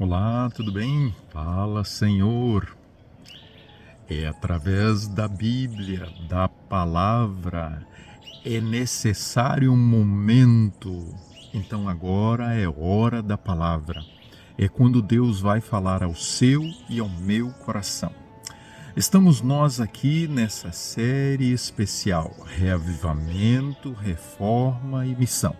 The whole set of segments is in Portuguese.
Olá, tudo bem? Fala, Senhor. É através da Bíblia, da palavra, é necessário um momento. Então agora é hora da palavra. É quando Deus vai falar ao seu e ao meu coração. Estamos nós aqui nessa série especial, Reavivamento, Reforma e Missão.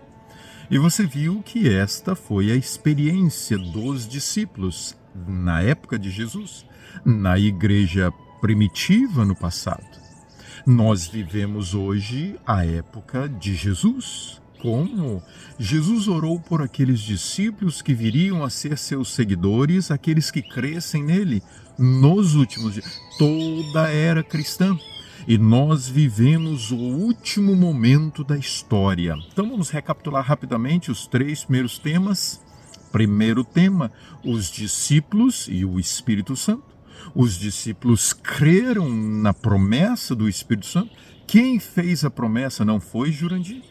E você viu que esta foi a experiência dos discípulos na época de Jesus, na igreja primitiva no passado. Nós vivemos hoje a época de Jesus. Como Jesus orou por aqueles discípulos que viriam a ser seus seguidores, aqueles que crescem nele nos últimos dias. Toda a era cristã. E nós vivemos o último momento da história. Então vamos recapitular rapidamente os 3 primeiros temas. Primeiro tema, os discípulos e o Espírito Santo. Os discípulos creram na promessa do Espírito Santo. Quem fez a promessa não foi Jurandir.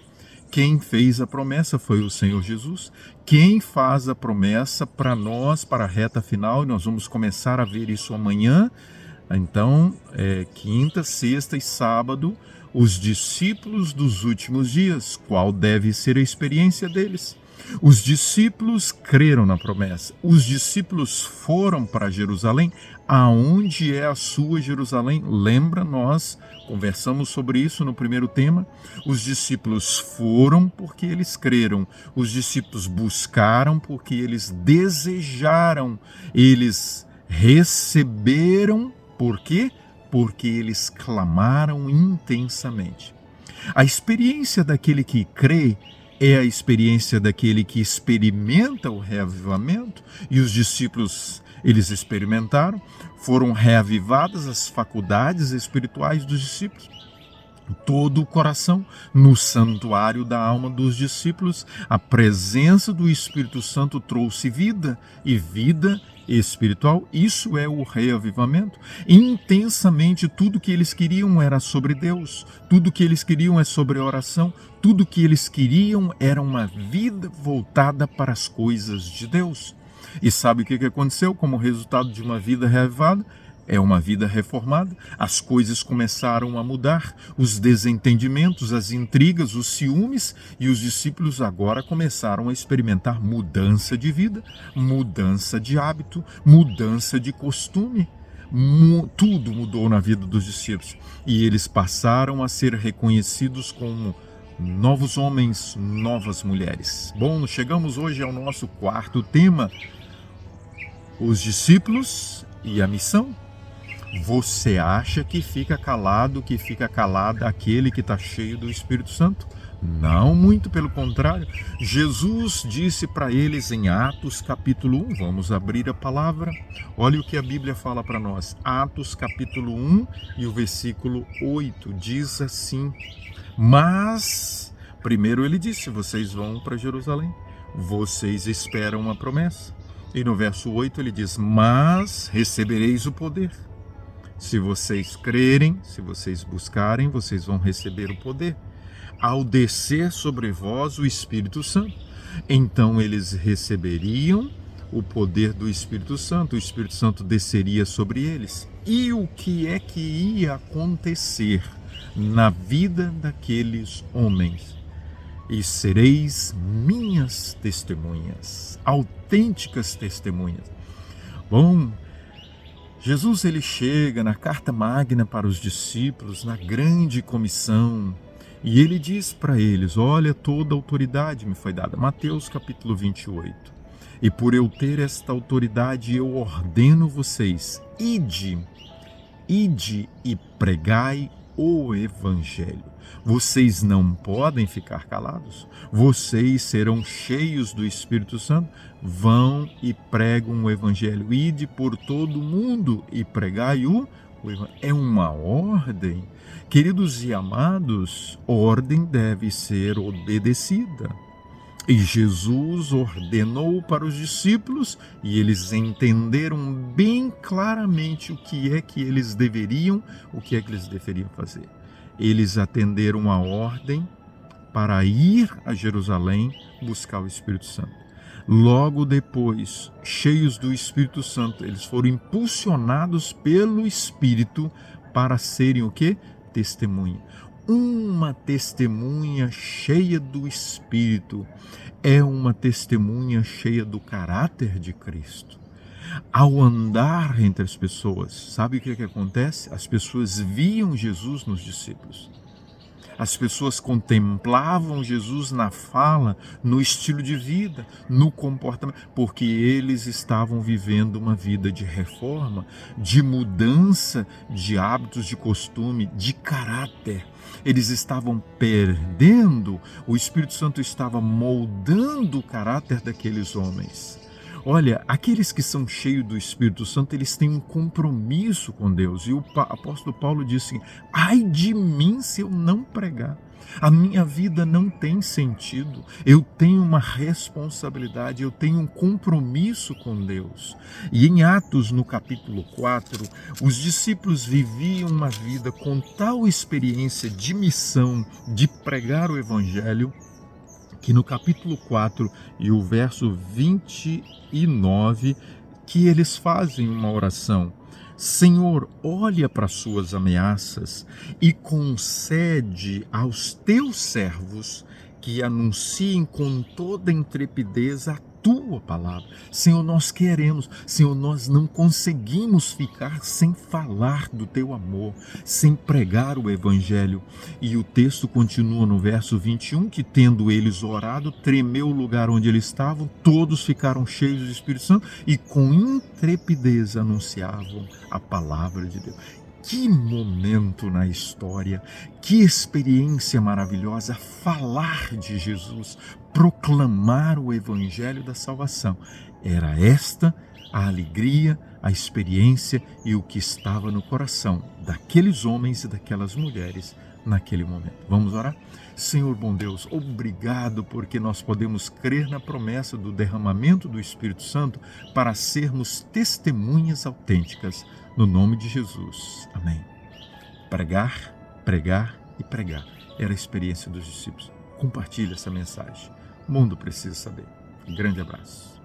Quem fez a promessa foi o Senhor Jesus. Quem faz a promessa para nós, para a reta final, e nós vamos começar a ver isso amanhã. Então, quinta, sexta e sábado, os discípulos dos últimos dias, qual deve ser a experiência deles? Os discípulos creram na promessa. Os discípulos foram para Jerusalém. Aonde é a sua Jerusalém? Lembra, nós conversamos sobre isso no primeiro tema. Os discípulos foram porque eles creram. Os discípulos buscaram porque eles desejaram. Eles receberam. Por quê? Porque eles clamaram intensamente. A experiência daquele que crê é a experiência daquele que experimenta o reavivamento, e os discípulos, eles experimentaram, foram reavivadas as faculdades espirituais dos discípulos. Todo o coração, no santuário da alma dos discípulos, a presença do Espírito Santo trouxe vida, e vida espiritual, isso é o reavivamento. Intensamente, tudo que eles queriam era sobre Deus, tudo que eles queriam é sobre a oração, tudo que eles queriam era uma vida voltada para as coisas de Deus. E sabe o que aconteceu como resultado de uma vida reavivada? É uma vida reformada. As coisas começaram a mudar, os desentendimentos, as intrigas, os ciúmes, e os discípulos agora começaram a experimentar mudança de vida, mudança de hábito, mudança de costume. Tudo mudou na vida dos discípulos e eles passaram a ser reconhecidos como novos homens, novas mulheres. Bom, chegamos hoje ao nosso quarto tema: os discípulos e a missão. Você acha que fica calado, que fica calada aquele que está cheio do Espírito Santo? Não, muito pelo contrário. Jesus disse para eles em Atos capítulo 1, vamos abrir a palavra. Olha o que a Bíblia fala para nós. Atos capítulo 1 e o versículo 8 diz assim: mas, primeiro ele disse, vocês vão para Jerusalém, vocês esperam uma promessa. E no verso 8 ele diz, mas recebereis o poder. Se vocês crerem, se vocês buscarem, vocês vão receber o poder. Ao descer sobre vós o Espírito Santo. Então eles receberiam o poder do Espírito Santo. O Espírito Santo desceria sobre eles. E o que é que ia acontecer na vida daqueles homens? E sereis minhas testemunhas, autênticas testemunhas. Bom, Jesus ele chega na carta magna para os discípulos, na grande comissão, e ele diz para eles, olha, toda autoridade me foi dada. Mateus capítulo 28. E por eu ter esta autoridade, eu ordeno vocês, ide e pregai o Evangelho. Vocês não podem ficar calados. Vocês serão cheios do Espírito Santo. Vão e pregam o Evangelho. Ide por todo o mundo e pregai o Evangelho. É uma ordem. Queridos e amados, ordem deve ser obedecida. E Jesus ordenou para os discípulos e eles entenderam bem claramente o que é que eles deveriam fazer. Eles atenderam a ordem para ir a Jerusalém buscar o Espírito Santo. Logo depois, cheios do Espírito Santo, eles foram impulsionados pelo Espírito para serem o quê? Testemunha. Uma testemunha cheia do Espírito é uma testemunha cheia do caráter de Cristo. Ao andar entre as pessoas, sabe o que acontece? As pessoas viam Jesus nos discípulos. As pessoas contemplavam Jesus na fala, no estilo de vida, no comportamento, porque eles estavam vivendo uma vida de reforma, de mudança de hábitos, de costume, de caráter. Eles estavam perdendo, o Espírito Santo estava moldando o caráter daqueles homens. Olha, aqueles que são cheios do Espírito Santo, eles têm um compromisso com Deus. E o apóstolo Paulo disse: ai de mim se eu não pregar. A minha vida não tem sentido. Eu tenho uma responsabilidade, eu tenho um compromisso com Deus. E em Atos, no capítulo 4, os discípulos viviam uma vida com tal experiência de missão, de pregar o Evangelho, que no capítulo 4 e o verso 29, que eles fazem uma oração: Senhor, olha para as suas ameaças e concede aos teus servos que anunciem com toda intrepidez a tua palavra. Senhor, nós queremos, Senhor, nós não conseguimos ficar sem falar do teu amor, sem pregar o evangelho. E o texto continua no verso 21, que tendo eles orado, tremeu o lugar onde eles estavam, todos ficaram cheios do Espírito Santo e com intrepidez anunciavam a palavra de Deus. Que momento na história, que experiência maravilhosa, falar de Jesus, proclamar o evangelho da salvação. Era esta a alegria, a experiência e o que estava no coração daqueles homens e daquelas mulheres naquele momento. Vamos orar? Senhor bom Deus, obrigado porque nós podemos crer na promessa do derramamento do Espírito Santo para sermos testemunhas autênticas. No nome de Jesus. Amém. Pregar, pregar e pregar. Era a experiência dos discípulos. Compartilhe essa mensagem. O mundo precisa saber. Um grande abraço.